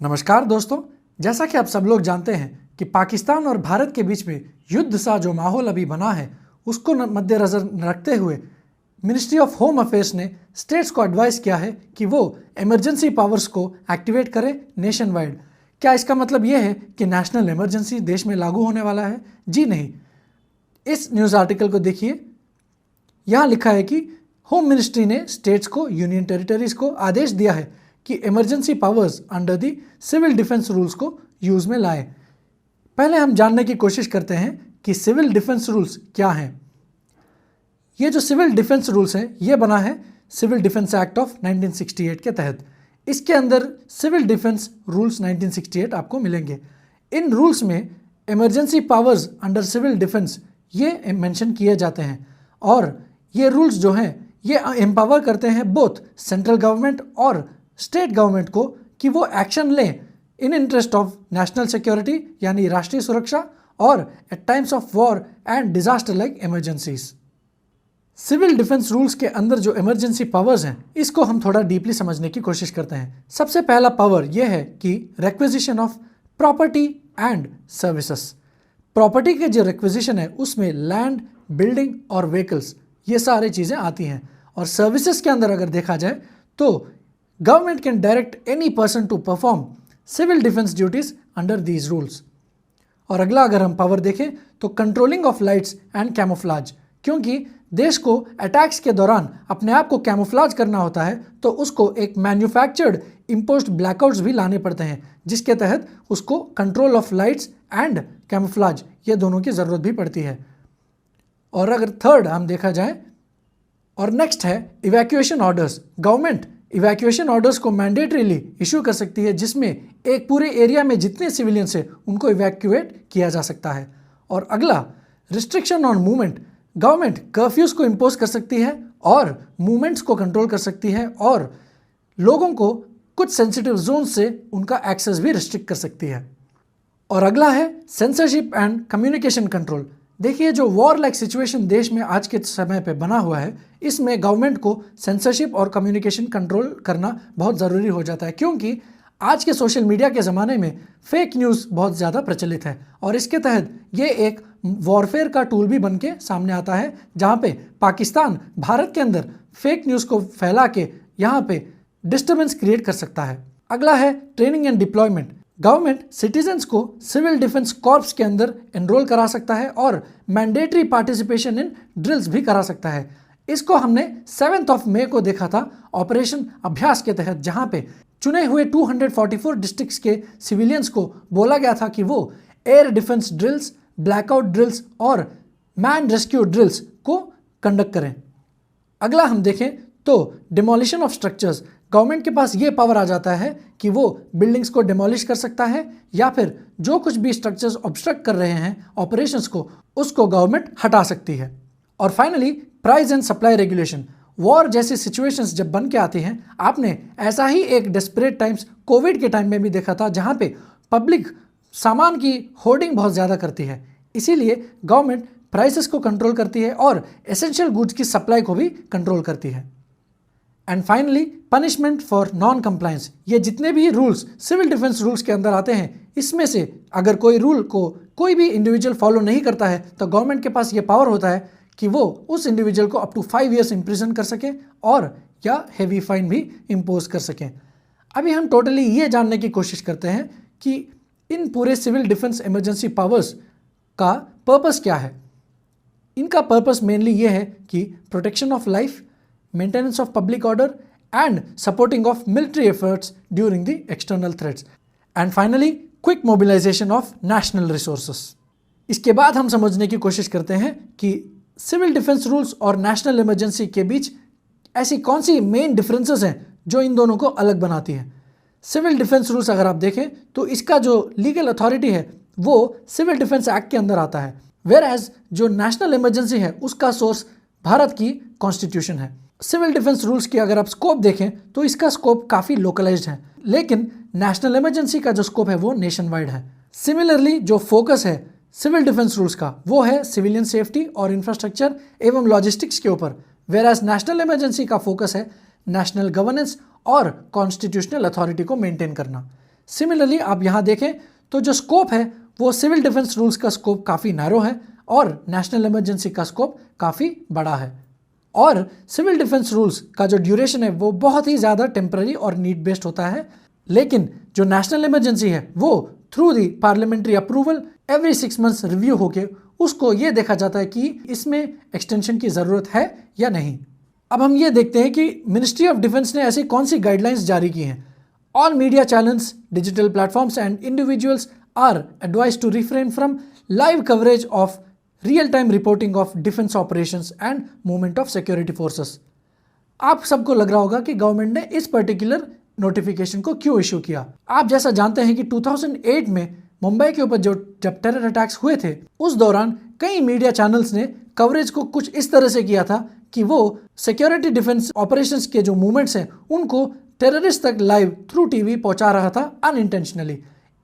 नमस्कार दोस्तों, जैसा कि आप सब लोग जानते हैं कि पाकिस्तान और भारत के बीच में युद्ध सा जो माहौल अभी बना है उसको मद्देनजर रखते हुए मिनिस्ट्री ऑफ होम अफेयर्स ने स्टेट्स को एडवाइस किया है कि वो इमरजेंसी पावर्स को एक्टिवेट करें नेशन वाइड। क्या इसका मतलब ये है कि नेशनल इमरजेंसी देश में लागू होने वाला है? जी नहीं। इस न्यूज़ आर्टिकल को देखिए, यहाँ लिखा है कि होम मिनिस्ट्री ने स्टेट्स को, यूनियन टेरिटरीज को आदेश दिया है कि emergency powers under the civil defence rules को यूज में लाएं। पहले हम जानने की कोशिश करते हैं कि सिविल डिफेंस रूल्स क्या हैं। ये जो सिविल डिफेंस रूल्स हैं ये बना है सिविल डिफेंस एक्ट ऑफ 1968 के तहत। इसके अंदर सिविल डिफेंस रूल्स 1968 आपको मिलेंगे। इन रूल्स में emergency powers under civil defence ये मेंशन किए जाते हैं और ये रूल्स जो हैं ये एम्पावर करते हैं बोथ सेंट्रल गवर्नमेंट और स्टेट गवर्नमेंट को कि वो एक्शन लें in interest of national security यानी राष्ट्रीय सुरक्षा और at times of war and disaster like emergencies. Civil defence rules के अंदर जो इमरजेंसी पावर्स हैं इसको हम थोड़ा डीपली समझने की कोशिश करते हैं। सबसे पहला पावर यह है कि requisition of property and services. Property के जो रिक्विजिशन है उसमें लैंड, बिल्डिंग और व्हीकल्स ये सारी चीज़ें आती हैं। और सर्विसेज के अंदर अगर देखा जाए तो government can direct any person to perform civil defence duties under these rules. और अगला अगर हम पावर देखें तो controlling of lights and camouflage, क्योंकि देश को अटैक्स के दौरान अपने आप को कैमोफ्लाज करना होता है तो उसको एक मैन्युफैक्चर्ड इम्पोज्ड ब्लैकआउट्स भी लाने पड़ते हैं जिसके तहत उसको control of lights and camouflage ये दोनों की ज़रूरत भी पड़ती है। और अगर थर्ड हम देखा जाए और नेक्स्ट है evacuation orders. Government evacuation orders को मैंडेटरीली इशू कर सकती है जिसमें एक पूरे एरिया में जितने सिविलियंस हैं उनको इवैक्यूएट किया जा सकता है। और अगला रिस्ट्रिक्शन ऑन मूवमेंट। गवर्नमेंट कर्फ्यूज़ को इम्पोज कर सकती है और मूवमेंट्स को कंट्रोल कर सकती है और लोगों को कुछ सेंसिटिव जोन से उनका एक्सेस भी रिस्ट्रिक्ट कर सकती है। और अगला है सेंसरशिप एंड कम्युनिकेशन कंट्रोल। देखिए, जो वॉर लाइक सिचुएशन देश में आज के समय पे बना हुआ है इसमें गवर्नमेंट को सेंसरशिप और कम्युनिकेशन कंट्रोल करना बहुत ज़रूरी हो जाता है, क्योंकि आज के सोशल मीडिया के ज़माने में फेक न्यूज़ बहुत ज़्यादा प्रचलित है और इसके तहत ये एक वॉरफेयर का टूल भी बन के सामने आता है जहाँ पे पाकिस्तान भारत के अंदर फेक न्यूज़ को फैला के यहाँ पे डिस्टर्बेंस क्रिएट कर सकता है। अगला है training and deployment. Government citizens को सिविल डिफेंस कॉर्प्स के अंदर एनरोल करा सकता है और मैंडेटरी पार्टिसिपेशन इन ड्रिल्स भी करा सकता है। इसको हमने 7 मई को देखा था ऑपरेशन अभ्यास के तहत, जहां पे चुने हुए 244 डिस्ट्रिक्ट्स के सिविलियंस को बोला गया था कि वो air defence drills, blackout drills और मैन रेस्क्यू ड्रिल्स को कंडक्ट करें। अगला हम देखें तो डिमोलिशन ऑफ स्ट्रक्चर्स। गवर्नमेंट के पास ये पावर आ जाता है कि वो बिल्डिंग्स को डिमोलिश कर सकता है या फिर जो कुछ भी स्ट्रक्चर्स ऑब्स्ट्रक्ट कर रहे हैं ऑपरेशंस को, उसको गवर्नमेंट हटा सकती है। और finally price and supply regulation. War जैसी सिचुएशंस जब बन के आती हैं, आपने ऐसा ही एक डेस्परेट टाइम्स कोविड के टाइम में भी देखा था जहाँ पे पब्लिक सामान की होर्डिंग बहुत ज़्यादा करती है। इसीलिए गवर्नमेंट प्राइसेस को कंट्रोल करती है और एसेंशियल गुड्स की सप्लाई को भी कंट्रोल करती है। And finally punishment for non compliance. ये जितने भी रूल्स सिविल डिफेंस रूल्स के अंदर आते हैं इसमें से अगर कोई रूल को कोई भी इंडिविजुअल फॉलो नहीं करता है तो गवर्नमेंट के पास ये पावर होता है कि वो उस इंडिविजुअल को अप टू 5 ईयर्स इम्प्रिजन कर सके और या हेवी फाइन भी इम्पोज कर सकें। अभी हम टोटली ये जानने की कोशिश करते हैं कि इन पूरे सिविल डिफेंस इमरजेंसी पावर्स का पर्पस क्या है। इनका पर्पस मेनली ये है कि protection of life, maintenance of public order and supporting of military efforts during the external threats and finally quick mobilisation of national resources. इसके बाद हम समझने की कोशिश करते हैं कि सिविल डिफेंस रूल्स और नेशनल इमरजेंसी के बीच ऐसी कौन सी मेन डिफरेंसेस हैं जो इन दोनों को अलग बनाती हैं। सिविल डिफेंस रूल्स अगर आप देखें तो इसका जो लीगल अथॉरिटी है वो सिविल डिफेंस एक्ट के अंदर आता है, वेयर एज जो नेशनल इमरजेंसी है उसका सोर्स भारत की कॉन्स्टिट्यूशन है। सिविल डिफेंस रूल्स की अगर आप स्कोप देखें तो इसका स्कोप काफ़ी लोकलाइज्ड है, लेकिन नेशनल इमरजेंसी का जो स्कोप है वो नेशन वाइड है। सिमिलरली जो फोकस है सिविल डिफेंस रूल्स का वो है सिविलियन सेफ्टी और इंफ्रास्ट्रक्चर एवं लॉजिस्टिक्स के ऊपर, वेयर एज नेशनल इमरजेंसी का फोकस है नेशनल गवर्नेंस और कॉन्स्टिट्यूशनल अथॉरिटी को मेंटेन करना। सिमिलरली आप यहाँ देखें तो जो स्कोप है वो सिविल डिफेंस रूल्स का स्कोप काफ़ी नैरो है और नेशनल इमरजेंसी का स्कोप काफ़ी बड़ा है। और सिविल डिफेंस रूल्स का जो ड्यूरेशन है वो बहुत ही ज़्यादा टेम्पररी और नीड बेस्ड होता है, लेकिन जो नेशनल इमरजेंसी है वो through the parliamentary approval every 6 months review होके उसको ये देखा जाता है कि इसमें एक्सटेंशन की ज़रूरत है या नहीं। अब हम ये देखते हैं कि मिनिस्ट्री ऑफ डिफेंस ने ऐसी कौन सी गाइडलाइंस जारी की हैं। All media channels, digital platforms and individuals are advise to refrain from live coverage of real time reporting of defence operations and movement of security forces. आप सबको लग रहा होगा कि गवर्नमेंट ने इस पर्टिकुलर नोटिफिकेशन को क्यों इशू किया। आप जैसा जानते हैं कि 2008 में मुंबई के ऊपर जब टेरर अटैक्स हुए थे उस दौरान कई मीडिया चैनल्स ने कवरेज को कुछ इस तरह से किया था कि वो सिक्योरिटी डिफेंस ऑपरेशंस के जो मूवमेंट्स हैं उनको टेररिस्ट तक लाइव थ्रू टीवी पहुंचा रहा था अनइंटेंशनली।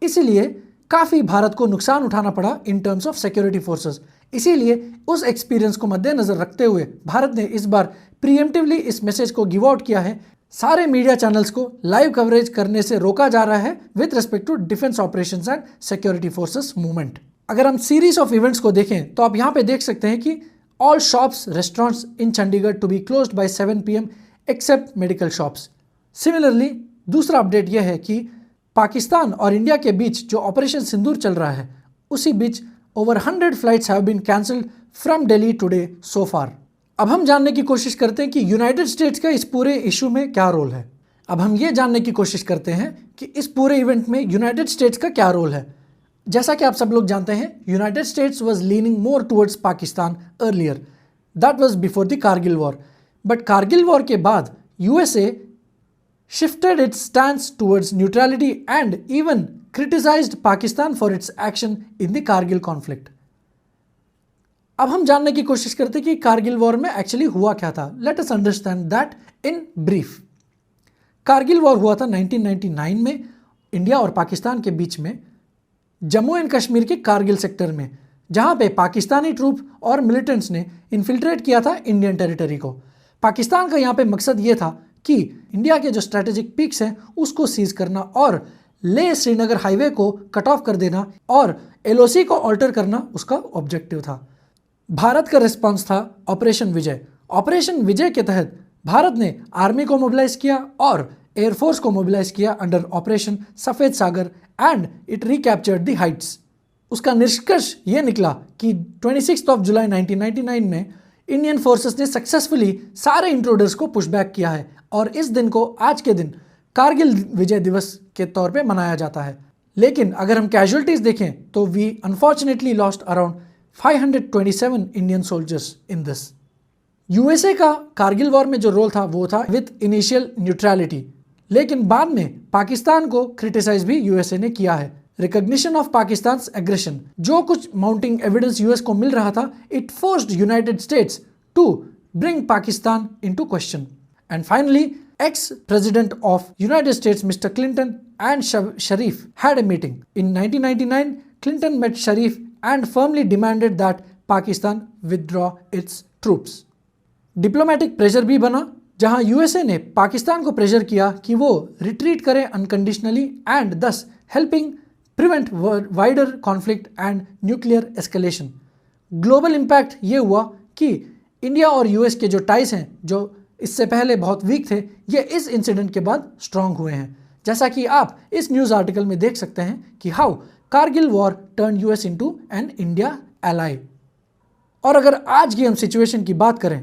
इसीलिए काफ़ी भारत को नुकसान उठाना पड़ा in terms of security forces. इसीलिए उस एक्सपीरियंस को मद्देनजर रखते हुए भारत ने इस बार प्रीएम्प्टिवली इस मैसेज को गिव आउट किया है। सारे मीडिया चैनल्स को लाइव कवरेज करने से रोका जा रहा है with respect to defence operations and security forces movement. अगर हम सीरीज ऑफ इवेंट्स को देखें तो आप यहाँ पे देख सकते हैं कि all shops restaurants in Chandigarh to be closed by 7 PM except medical shops. Similarly दूसरा अपडेट यह है कि पाकिस्तान और इंडिया के बीच जो ऑपरेशन सिंदूर चल रहा है उसी बीच over 100 flights have been cancelled from Delhi today so far. अब हम जानने की कोशिश करते हैं कि यूनाइटेड स्टेट्स का इस पूरे इशू में क्या रोल है। अब हम ये जानने की कोशिश करते हैं कि इस पूरे इवेंट में यूनाइटेड स्टेट्स का क्या रोल है। जैसा कि आप सब लोग जानते हैं United States was leaning more towards Pakistan earlier, that was before the Kargil war. But Kargil war के बाद USA shifted its stance towards neutrality and even criticized Pakistan for its action in the Kargil conflict. अब हम जानने की कोशिश करते हैं कि कारगिल वॉर में एक्चुअली हुआ क्या था। Let us understand that in brief. Kargil war हुआ था 1999 में इंडिया और पाकिस्तान के बीच में जम्मू एंड कश्मीर के कारगिल सेक्टर में, जहां पे पाकिस्तानी ट्रूप और मिलिटेंट्स ने इन्फिल्ट्रेट किया था इंडियन टेरिटरी को। पाकिस्तान का यहाँ पे मकसद ये था कि इंडिया के जो स्ट्रेटेजिक पीक्स हैं उसको सीज करना और ले श्रीनगर हाईवे को कट ऑफ कर देना और एलओसी को ऑल्टर करना उसका ऑब्जेक्टिव था। भारत का रिस्पांस था ऑपरेशन विजय। ऑपरेशन विजय के तहत भारत ने आर्मी को मोबिलाइज किया और एयरफोर्स को मोबिलाइज किया under operation Safed Sagar and it recaptured the heights. उसका निष्कर्ष ये निकला कि 26 जुलाई 1999 में इंडियन फोर्सेस ने सक्सेसफुली सारे इंट्रूडर्स को पुशबैक किया है और इस दिन को आज के दिन कारगिल विजय दिवस के तौर पे मनाया जाता है। लेकिन अगर हम कैजुअलिटीज देखें तो we unfortunately lost around 527 Indian soldiers in this. USA का कारगिल वॉर में जो रोल था वो था विद इनिशियल न्यूट्रलिटी, लेकिन बाद में पाकिस्तान को क्रिटिसाइज भी यूएसए ने किया है। रिकॉग्निशन ऑफ पाकिस्तान एग्रेशन, जो कुछ माउंटिंग एविडेंस यूएस को मिल रहा था, it forced United States to bring Pakistan into question. And finally, ex-president of United States, Mr. Clinton and Sharif had a meeting. In 1999, Clinton met Sharif and firmly demanded that Pakistan withdraw its troops. Diplomatic pressure भी बना, जहां USA ने पाकिस्तान को pressure किया कि वो retreat करे unconditionally and thus helping prevent wider conflict and nuclear escalation. Global impact ये हुआ कि इंडिया और यूएस के जो टाइज हैं जो इससे पहले बहुत वीक थे, ये इस इंसिडेंट के बाद स्ट्रांग हुए हैं। जैसा कि आप इस न्यूज़ आर्टिकल में देख सकते हैं कि how Kargil war turn US into an India ally. और अगर आज की हम सिचुएशन की बात करें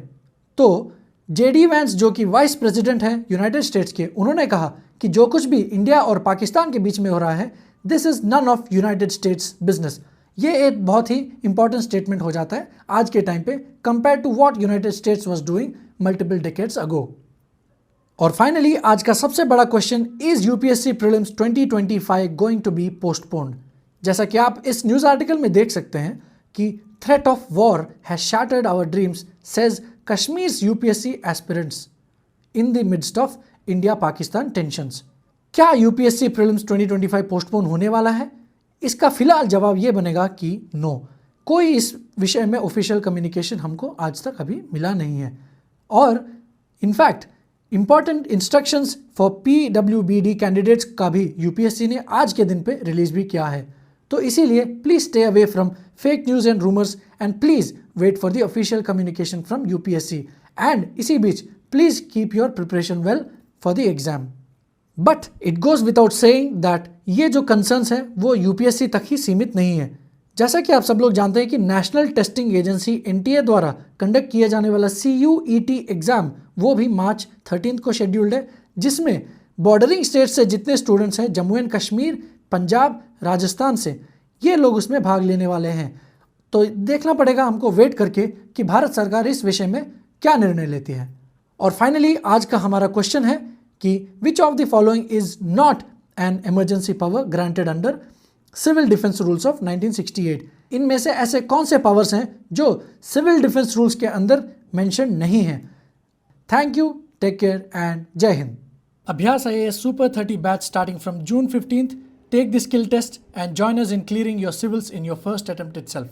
तो जेडी वैंस, जो कि वाइस प्रेसिडेंट हैं यूनाइटेड स्टेट्स के, उन्होंने कहा कि जो कुछ भी इंडिया और पाकिस्तान के बीच में हो रहा है, this is none of United States business. ये एक बहुत ही इंपॉर्टेंट स्टेटमेंट हो जाता है आज के टाइम पे compare to what United States was doing multiple decades ago. और फाइनली आज का सबसे बड़ा question, is UPSC prelims 2025 going to be postponed. जैसा कि आप इस न्यूज़ आर्टिकल में देख सकते हैं कि threat of war has shattered our dreams, says Kashmir's UPSC aspirants in the midst of India Pakistan tensions. क्या यूपीएससी प्रीलिम्स 2025 पोस्टपोन होने वाला है? इसका फिलहाल जवाब ये बनेगा कि नो। कोई इस विषय में ऑफिशियल कम्युनिकेशन हमको आज तक अभी मिला नहीं है और in fact important instructions for PWBD candidates का भी यूपीएससी ने आज के दिन पे रिलीज भी किया है। तो इसीलिए please stay away from fake news and rumours and please wait for the official communication from UPSC and इसी बीच please keep your preparation well for the exam. But it goes without saying that ये जो concerns है वो UPSC तक ही सीमित नहीं है। जैसा कि आप सब लोग जानते हैं कि नेशनल टेस्टिंग एजेंसी एनटीए द्वारा कंडक्ट किया जाने वाला CUET एग्जाम वो भी मार्च 13 को शेड्यूल्ड है, जिसमें बॉर्डरिंग स्टेट से जितने स्टूडेंट्स हैं जम्मू एंड कश्मीर, पंजाब, राजस्थान से, ये लोग उसमें भाग लेने वाले हैं। तो देखना पड़ेगा हमको वेट करके कि भारत सरकार इस विषय में क्या निर्णय लेती है। और फाइनली आज का हमारा क्वेश्चन है कि which of the following is not an emergency power granted under civil defence rules of 1968। इनमें से ऐसे कौन से पावर्स हैं जो सिविल डिफेंस रूल्स के अंदर मेंशन नहीं है। Thank you, take care and Jai Hind. Abhyas IAS Super 30 batch starting from June 15th. Take the skill test and join us in clearing your civils in your first attempt itself.